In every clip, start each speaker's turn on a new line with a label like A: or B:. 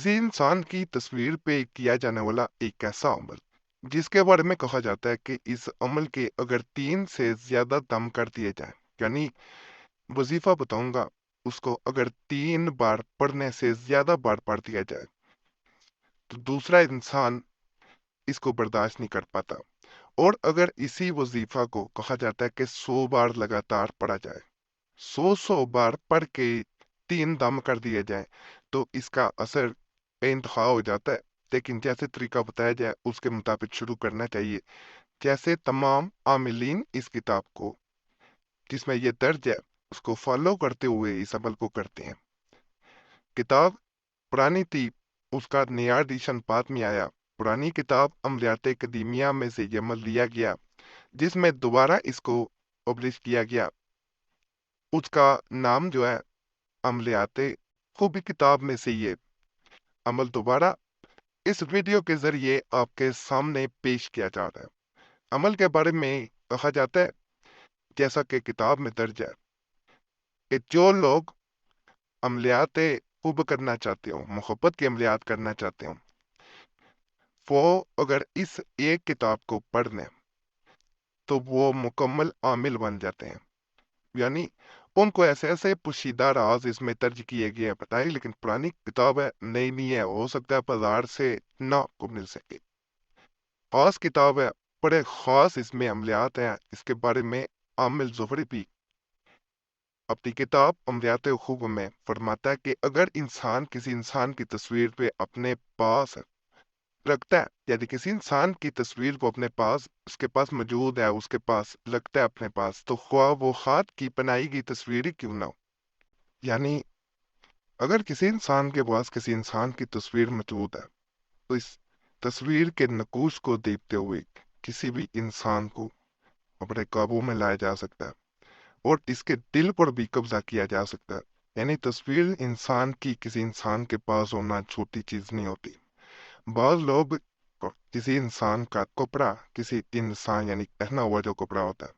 A: किसी इंसान की तस्वीर पे किया जाने वाला एक ऐसा अमल जिसके बारे में कहा जाता है कि इस अमल के अगर 3 से ज्यादा दम कर दिए जाए, यानी वजीफा बताऊंगा, उसको अगर 3 बार पढ़ने से ज्यादा बार पढ़ दिया जाए तो दूसरा इंसान इसको बर्दाश्त नहीं कर पाता। और अगर इसी वजीफा को कहा जाता है कि 100 बार लगातार पढ़ा जाए, 100 बार पढ़ के 3 दम कर दिए जाए, तो इसका असर बेइंतहा हो जाता है। लेकिन जैसे तरीका बताया जाए उसके मुताबिक शुरू करना चाहिए, जैसे तमाम आमिलीन इस किताब को जिसमें ये दर्ज है उसको फॉलो करते हुए इस अमल को करते हैं। किताब पुरानी थी, उसका नया एडिशन बाद में आया। पुरानी किताब अमलियात कदीमिया में से ये अमल लिया गया, जिसमें दोबारा इसको पब्लिश किया गया। उसका नाम जो है अमलियात खूबी किताब में से ये अमल दोबारा इस वीडियो के जरिए आपके सामने पेश किया जा रहा है। अमल के बारे में कहा जाता है, जैसा कि किताब में दर्ज है, कि जो लोग अमलियात खूब करना चाहते हो, मोहब्बत के अमलियात करना चाहते हो, वो अगर इस एक किताब को पढ़ लें तो वो मुकम्मल आमिल बन जाते हैं। यानी उनको ऐसे ऐसे पोशीदा राज इसमें दर्ज किए गए हैं बताए, लेकिन पुरानी किताब है, नई नहीं है, हो सकता है बाजार से ना आपको मिल सके। खास किताब है, बड़े खास इसमें अमलियात हैं। इसके बारे में आमिल ज़ुहरी भी अपनी किताब अमलियात खूब में फरमाता है कि अगर इंसान किसी इंसान की तस्वीर पे अपने पास रखता है, यदि किसी इंसान की तस्वीर को अपने पास उसके पास मौजूद है, उसके पास लगता है अपने पास, तो ख्वाह वो हाथ की बनाई गई तस्वीर ही क्यों ना हो। यानी अगर किसी इंसान के पास किसी इंसान की तस्वीर मौजूद है तो इस तस्वीर के नकूश को देखते हुए किसी भी इंसान को अपने काबू में लाया जा सकता है और इसके दिल पर भी कब्जा किया जा सकता है। यानी तस्वीर इंसान की किसी इंसान के पास होना छोटी चीज नहीं होती। बाज लोग किसी इंसान का कपड़ा, किसी इंसान यानी पहना हुआ जो कपड़ा होता है,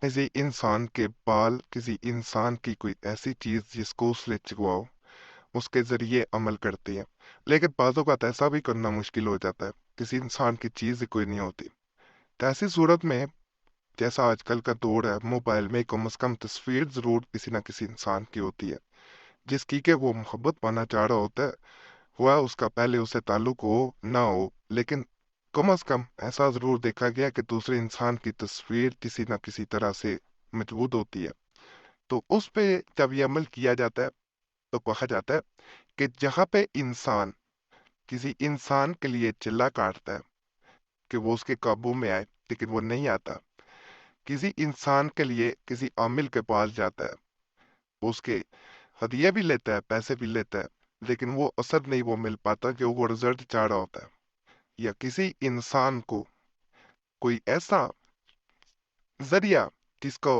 A: किसी इंसान के बाल, किसी इंसान की कोई ऐसी चीज जिसको उसने चुगवाओ, उसके जरिए अमल करती है। लेकिन बाजों का ऐसा भी करना मुश्किल हो जाता है, किसी इंसान की चीज कोई नहीं होती। तो ऐसी सूरत में, जैसा आजकल का दौर है, मोबाइल में कम से कम तस्वीर जरूर किसी ना किसी इंसान की होती है जिसकी के वो मोहब्बत पाना चाह रहा होता है। हुआ उसका पहले उससे ताल्लुक हो ना हो, लेकिन कम से कम ऐसा जरूर देखा गया कि दूसरे इंसान की तस्वीर किसी ना किसी तरह से मौजूद होती है। तो उस पे जब ये अमल किया जाता है तो कहा जाता है कि जहाँ पे इंसान किसी इंसान के लिए चिल्ला काटता है कि वो उसके काबू में आए, लेकिन वो नहीं आता, किसी इंसान के लिए किसी आमिल के पास जाता है, वो उसके हदिये भी लेता है, पैसे भी लेता है, लेकिन वो असर नहीं वो मिल पाता जो वो रिजल्ट चाह रहा होता है। या किसी इंसान को कोई ऐसा जरिया जिसको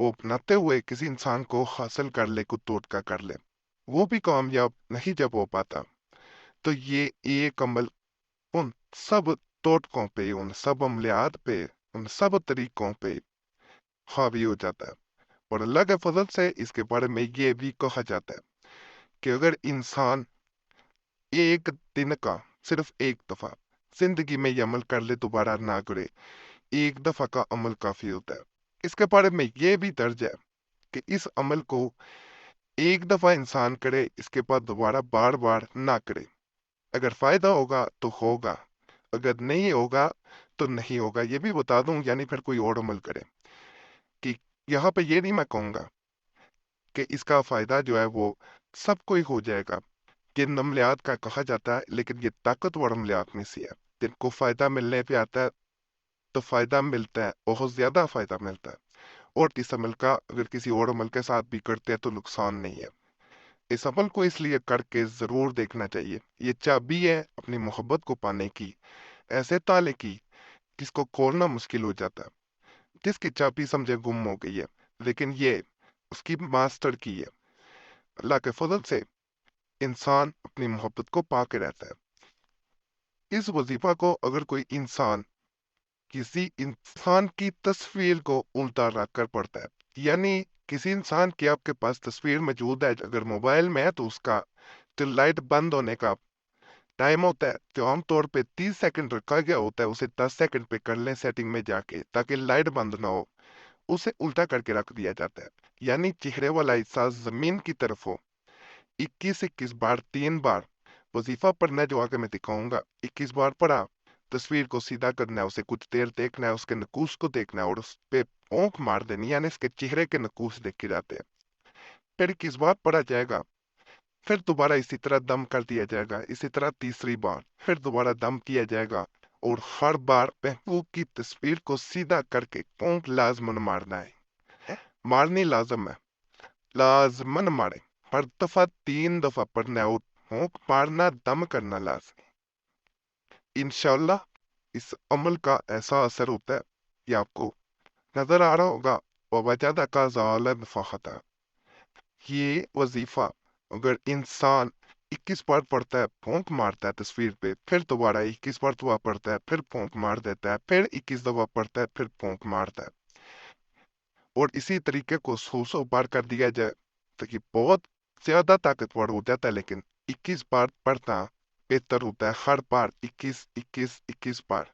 A: वो अपनाते हुए किसी इंसान को हासिल कर ले, कुछ टोटका कर ले, वो भी कामयाब नहीं जब हो पाता, तो ये एक अमल उन सब टोटकों पे, उन सब अमलियात पे, उन सब तरीकों पे हावी हो जाता है। और अल्लाह के फजल से इसके बारे में ये भी कहा जाता है कि अगर इंसान एक दिन का सिर्फ एक दफा जिंदगी में ये अमल कर ले, दोबारा ना करे, एक दफा का अमल काफी होता है। इसके बारे में ये भी दर्ज है कि इस अमल को एक दफा इंसान करे, इसके बाद दोबारा बार बार ना करे। अगर फायदा होगा तो होगा, अगर नहीं होगा तो नहीं होगा। ये भी बता दूं, यानी फिर कोई और अमल करे। कि यहाँ पे ये नहीं मैं कहूंगा कि इसका फायदा जो है वो सबको ही हो जाएगा। ये अमलियात का कहा जाता है, लेकिन ये ताकतवर अमलियात में से है। जिनको फायदा मिलने पे आता है तो फायदा मिलता है, बहुत ज्यादा फायदा मिलता है। और इस अमल का अगर किसी और अमल के साथ भी करते हैं तो नुकसान नहीं है। इस अमल को इसलिए करके जरूर देखना चाहिए। ये चाबी है अपनी मोहब्बत को पाने की, ऐसे ताले की जिसको खोलना मुश्किल हो जाता है, जिसकी चाबी समझे गुम हो गई है, लेकिन ये उसकी मास्टर की है। अल्लाह के फजल से इंसान अपनी मोहब्बत को पाके रहता है। इस वजीफा को अगर कोई इंसान किसी इंसान की तस्वीर को उल्टा रख कर पढ़ता है, यानी किसी इंसान की आपके पास तस्वीर मौजूद है, अगर मोबाइल में है तो उसका جو لائٹ بند ہونے کا ٹائم ہوتا ہے جو عام طور پہ 30 سیکنڈ رکھا گیا ہوتا ہے اسے 10 سیکنڈ پہ کر لیں سیٹنگ میں جا کے تاکہ لائٹ بند نہ ہو، اسے الٹا کر کے رکھ دیا جاتا ہے، یعنی چہرے والا حصہ زمین کی طرف ہو۔ 21 بار 3 بار وظیفہ پڑھنا ہے جو آگے میں دکھاؤں گا۔ 21 بار پڑھا، تصویر کو سیدھا کرنا ہے، اسے کچھ دیر دیکھنا ہے، اس کے نقوش کو دیکھنا ہے اور اس پہ اونک مار دینی، یعنی اس کے چہرے کے نقوش دیکھے جاتے ہیں۔ پھر 21 بار پڑھا جائے گا، پھر دوبارہ اسی طرح دم کر دیا جائے گا، اسی طرح تیسری بار پھر دوبارہ دم کیا جائے گا، اور ہر بار محبوب کی تصویر کو سیدھا کر کے اونک لازمن مارنا ہے۔ مارنی لازم ہے، لازمن مارے، ہر دفعہ 3 دفعہ پڑھنا ہے اور اونک مارنا، دم کرنا لازمی۔ انشاءاللہ اس عمل کا ایسا اثر ہوتا ہے کہ آپ کو نظر آ رہا ہوگا، وَوَجَدَكَ ظَالِمًا فَهَدَىٰ۔ یہ وظیفہ اگر انسان 21 بار پڑھتا ہے، پھونک مارتا ہے تصویر پہ، پھر دوبارہ 21 بار دعا پڑھتا ہے، پھر پھونک مار دیتا ہے، پھر 21 دفعہ پڑھتا ہے، پھر پھونک مارتا ہے، اور اسی طریقے کو 100 بار کر دیا جائے تو یہ بہت زیادہ طاقتور ہو جاتا ہے، لیکن 21 بار پڑھنا بہتر ہوتا ہے، ہر بار 21 بار۔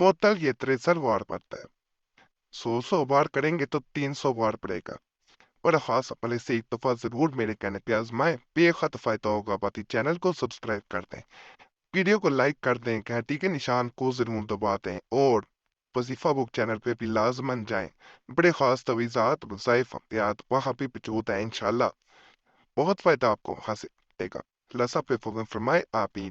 A: ٹوٹل یہ 63 بار پڑھتا ہے، 100 بار کریں گے تو 300 بار پڑے گا۔ بڑا خاص عمل سے ایک دفعہ ضرور میرے کہنے پہ آزمائیں، بے خط فائدہ ہوگا، باتی چینل کو سبسکرائب کر دیں، ویڈیو کو لائک کر دیں، گھنٹی کے نشان کو ضرور دبا دیں، اور وظیفہ بک چینل پہ بھی لازمن جائیں، بڑے خاص تویزات، وظائف، امتیات وہاں بھی موجود ہیں، انشاءاللہ بہت فائدہ آپ کو حاصل ہوگا۔ اللہ سب پہ فضل فرمائے، آمین۔